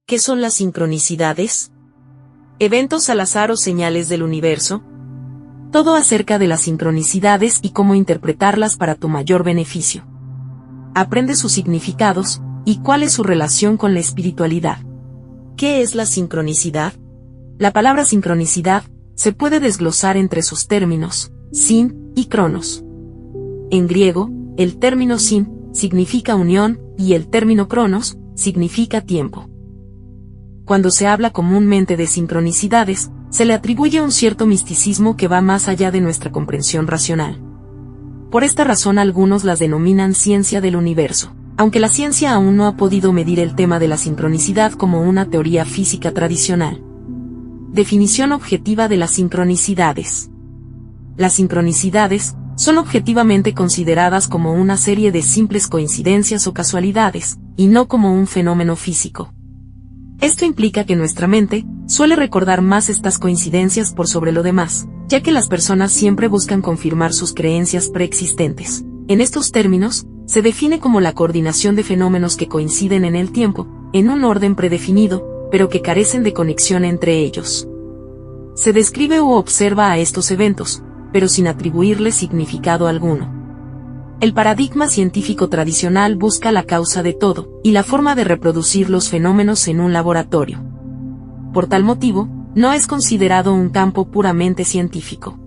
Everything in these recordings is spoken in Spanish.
¿Qué son las sincronicidades? ¿Eventos al azar o señales del universo? Todo acerca de las sincronicidades y cómo interpretarlas para tu mayor beneficio. Aprende sus significados y cuál es su relación con la espiritualidad. ¿Qué es la sincronicidad? La palabra sincronicidad se puede desglosar entre sus términos, sin y cronos. En griego, el término sin significa unión y el término cronos significa tiempo. Cuando se habla comúnmente de sincronicidades, se le atribuye un cierto misticismo que va más allá de nuestra comprensión racional. Por esta razón algunos las denominan ciencia del universo, aunque la ciencia aún no ha podido medir el tema de la sincronicidad como una teoría física tradicional. Definición objetiva de las sincronicidades. Las sincronicidades son objetivamente consideradas como una serie de simples coincidencias o casualidades, y no como un fenómeno físico. Esto implica que nuestra mente suele recordar más estas coincidencias por sobre lo demás, ya que las personas siempre buscan confirmar sus creencias preexistentes. En estos términos, se define como la coordinación de fenómenos que coinciden en el tiempo, en un orden predefinido, pero que carecen de conexión entre ellos. Se describe o observa a estos eventos, pero sin atribuirles significado alguno. El paradigma científico tradicional busca la causa de todo, y la forma de reproducir los fenómenos en un laboratorio. Por tal motivo, no es considerado un campo puramente científico.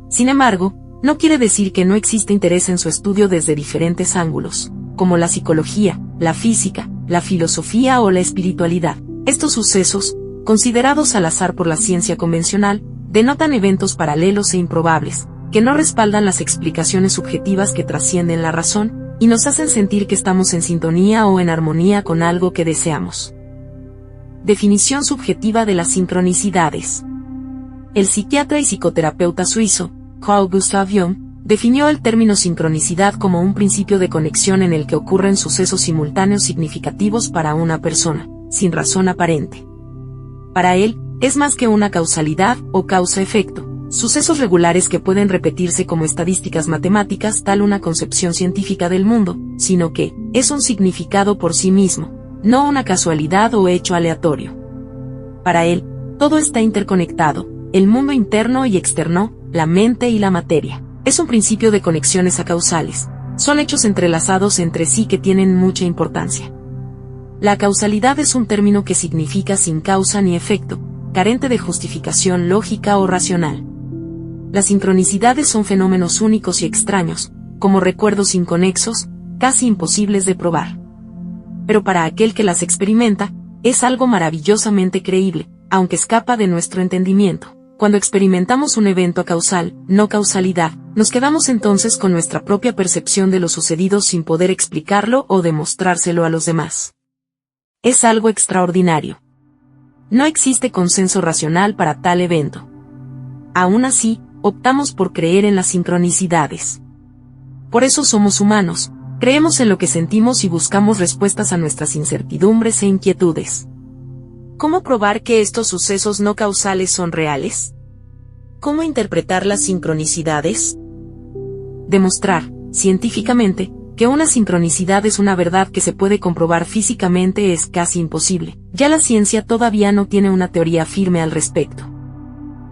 Sin embargo, no quiere decir que no existe interés en su estudio desde diferentes ángulos, como la psicología, la física, la filosofía o la espiritualidad. Estos sucesos, considerados al azar por la ciencia convencional, denotan eventos paralelos e improbables, que no respaldan las explicaciones subjetivas que trascienden la razón, y nos hacen sentir que estamos en sintonía o en armonía con algo que deseamos. Definición subjetiva de las sincronicidades. El psiquiatra y psicoterapeuta suizo, Carl Gustav Jung, definió el término sincronicidad como un principio de conexión en el que ocurren sucesos simultáneos significativos para una persona, sin razón aparente. Para él, es más que una causalidad o causa-efecto. Sucesos regulares que pueden repetirse como estadísticas matemáticas, tal una concepción científica del mundo, sino que es un significado por sí mismo, no una casualidad o hecho aleatorio. Para él, todo está interconectado, el mundo interno y externo, la mente y la materia. Es un principio de conexiones acausales, son hechos entrelazados entre sí que tienen mucha importancia. La causalidad es un término que significa sin causa ni efecto, carente de justificación lógica o racional. Las sincronicidades son fenómenos únicos y extraños, como recuerdos inconexos, casi imposibles de probar. Pero para aquel que las experimenta, es algo maravillosamente creíble, aunque escapa de nuestro entendimiento. Cuando experimentamos un evento causal, no causalidad, nos quedamos entonces con nuestra propia percepción de lo sucedido sin poder explicarlo o demostrárselo a los demás. Es algo extraordinario. No existe consenso racional para tal evento. Aún así, optamos por creer en las sincronicidades. Por eso somos humanos, creemos en lo que sentimos y buscamos respuestas a nuestras incertidumbres e inquietudes. ¿Cómo probar que estos sucesos no causales son reales? ¿Cómo interpretar las sincronicidades? Demostrar, científicamente, que una sincronicidad es una verdad que se puede comprobar físicamente es casi imposible. Ya la ciencia todavía no tiene una teoría firme al respecto.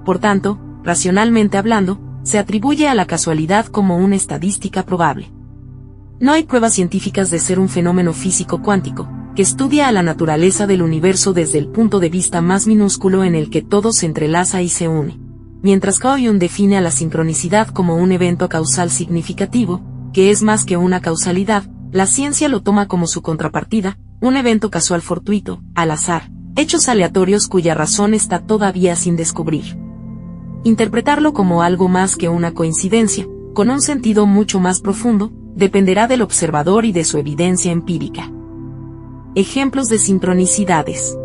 Por tanto, racionalmente hablando, se atribuye a la casualidad como una estadística probable. No hay pruebas científicas de ser un fenómeno físico cuántico, que estudia a la naturaleza del universo desde el punto de vista más minúsculo en el que todo se entrelaza y se une. Mientras Carl Jung define a la sincronicidad como un evento causal significativo, que es más que una causalidad, la ciencia lo toma como su contrapartida, un evento casual fortuito, al azar, hechos aleatorios cuya razón está todavía sin descubrir. Interpretarlo como algo más que una coincidencia, con un sentido mucho más profundo, dependerá del observador y de su evidencia empírica. Ejemplos de sincronicidades.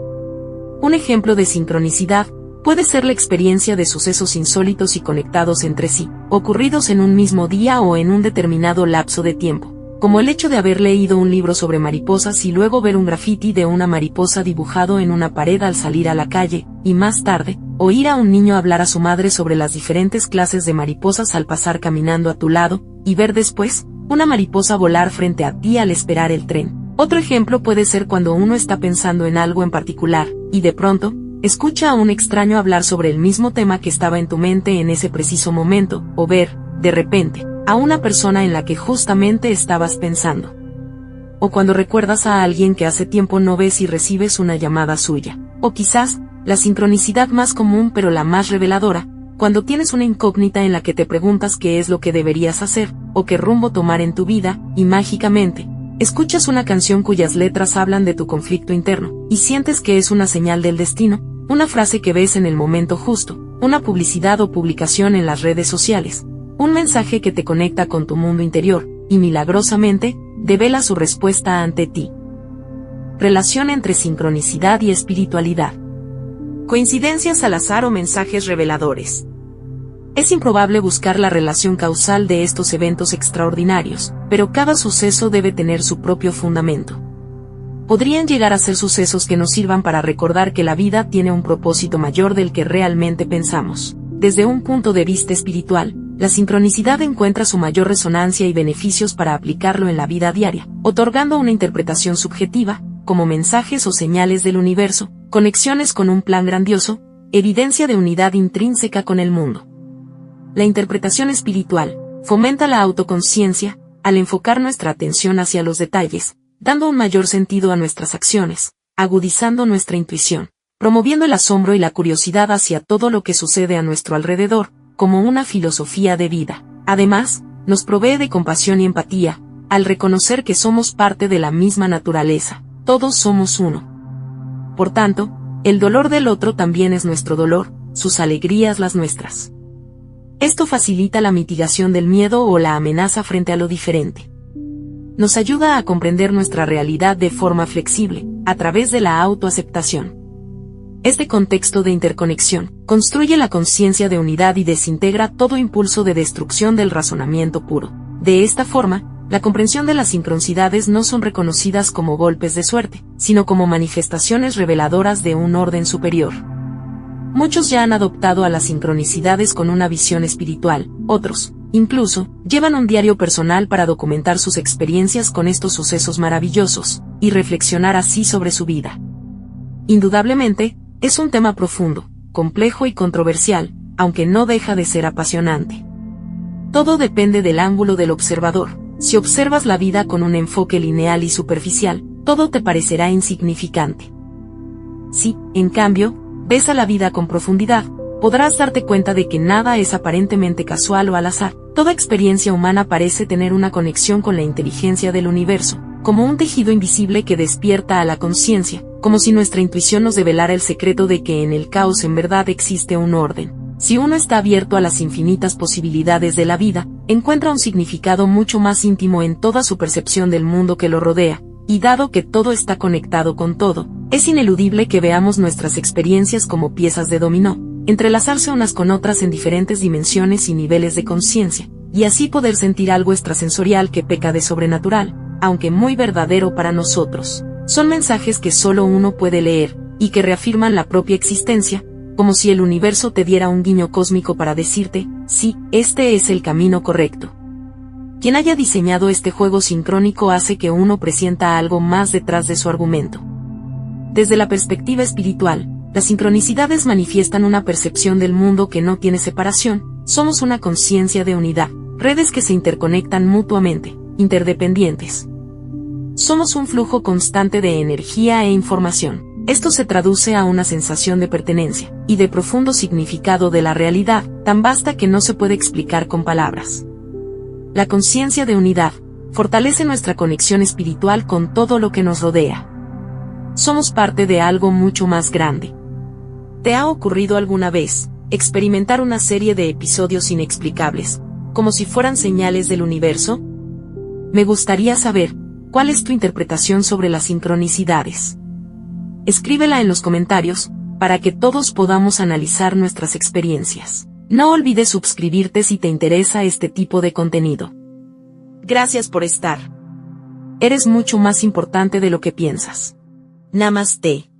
Un ejemplo de sincronicidad puede ser la experiencia de sucesos insólitos y conectados entre sí, ocurridos en un mismo día o en un determinado lapso de tiempo, como el hecho de haber leído un libro sobre mariposas y luego ver un grafiti de una mariposa dibujado en una pared al salir a la calle, y más tarde, oír a un niño hablar a su madre sobre las diferentes clases de mariposas al pasar caminando a tu lado, y ver después, una mariposa volar frente a ti al esperar el tren. Otro ejemplo puede ser cuando uno está pensando en algo en particular, y de pronto, escucha a un extraño hablar sobre el mismo tema que estaba en tu mente en ese preciso momento, o ver, de repente, a una persona en la que justamente estabas pensando. O cuando recuerdas a alguien que hace tiempo no ves y recibes una llamada suya. O quizás, la sincronicidad más común pero la más reveladora, cuando tienes una incógnita en la que te preguntas qué es lo que deberías hacer, o qué rumbo tomar en tu vida, y mágicamente, escuchas una canción cuyas letras hablan de tu conflicto interno, y sientes que es una señal del destino, una frase que ves en el momento justo, una publicidad o publicación en las redes sociales, un mensaje que te conecta con tu mundo interior, y milagrosamente, devela su respuesta ante ti. Relación entre sincronicidad y espiritualidad. Coincidencias al azar o mensajes reveladores. Es improbable buscar la relación causal de estos eventos extraordinarios, pero cada suceso debe tener su propio fundamento. Podrían llegar a ser sucesos que nos sirvan para recordar que la vida tiene un propósito mayor del que realmente pensamos. Desde un punto de vista espiritual, la sincronicidad encuentra su mayor resonancia y beneficios para aplicarlo en la vida diaria, otorgando una interpretación subjetiva, como mensajes o señales del universo, conexiones con un plan grandioso, evidencia de unidad intrínseca con el mundo. La interpretación espiritual fomenta la autoconciencia, al enfocar nuestra atención hacia los detalles, dando un mayor sentido a nuestras acciones, agudizando nuestra intuición, promoviendo el asombro y la curiosidad hacia todo lo que sucede a nuestro alrededor, como una filosofía de vida. Además, nos provee de compasión y empatía, al reconocer que somos parte de la misma naturaleza, todos somos uno. Por tanto, el dolor del otro también es nuestro dolor, sus alegrías las nuestras. Esto facilita la mitigación del miedo o la amenaza frente a lo diferente. Nos ayuda a comprender nuestra realidad de forma flexible, a través de la autoaceptación. Este contexto de interconexión construye la conciencia de unidad y desintegra todo impulso de destrucción del razonamiento puro. De esta forma, la comprensión de las sincronicidades no son reconocidas como golpes de suerte, sino como manifestaciones reveladoras de un orden superior. Muchos ya han adoptado a las sincronicidades con una visión espiritual, otros, incluso, llevan un diario personal para documentar sus experiencias con estos sucesos maravillosos, y reflexionar así sobre su vida. Indudablemente, es un tema profundo, complejo y controversial, aunque no deja de ser apasionante. Todo depende del ángulo del observador. Si observas la vida con un enfoque lineal y superficial, todo te parecerá insignificante. Si, en cambio, ves a la vida con profundidad, podrás darte cuenta de que nada es aparentemente casual o al azar. Toda experiencia humana parece tener una conexión con la inteligencia del universo, como un tejido invisible que despierta a la conciencia, como si nuestra intuición nos develara el secreto de que en el caos en verdad existe un orden. Si uno está abierto a las infinitas posibilidades de la vida, encuentra un significado mucho más íntimo en toda su percepción del mundo que lo rodea, y dado que todo está conectado con todo, es ineludible que veamos nuestras experiencias como piezas de dominó, entrelazarse unas con otras en diferentes dimensiones y niveles de conciencia, y así poder sentir algo extrasensorial que peca de sobrenatural, aunque muy verdadero para nosotros. Son mensajes que solo uno puede leer, y que reafirman la propia existencia, como si el universo te diera un guiño cósmico para decirte, sí, este es el camino correcto. Quien haya diseñado este juego sincrónico hace que uno presienta algo más detrás de su argumento. Desde la perspectiva espiritual, las sincronicidades manifiestan una percepción del mundo que no tiene separación, somos una conciencia de unidad, redes que se interconectan mutuamente, interdependientes. Somos un flujo constante de energía e información. Esto se traduce a una sensación de pertenencia, y de profundo significado de la realidad, tan vasta que no se puede explicar con palabras. La conciencia de unidad fortalece nuestra conexión espiritual con todo lo que nos rodea. Somos parte de algo mucho más grande. ¿Te ha ocurrido alguna vez experimentar una serie de episodios inexplicables, como si fueran señales del universo? Me gustaría saber, ¿cuál es tu interpretación sobre las sincronicidades? Escríbela en los comentarios, para que todos podamos analizar nuestras experiencias. No olvides suscribirte si te interesa este tipo de contenido. Gracias por estar. Eres mucho más importante de lo que piensas. Namaste.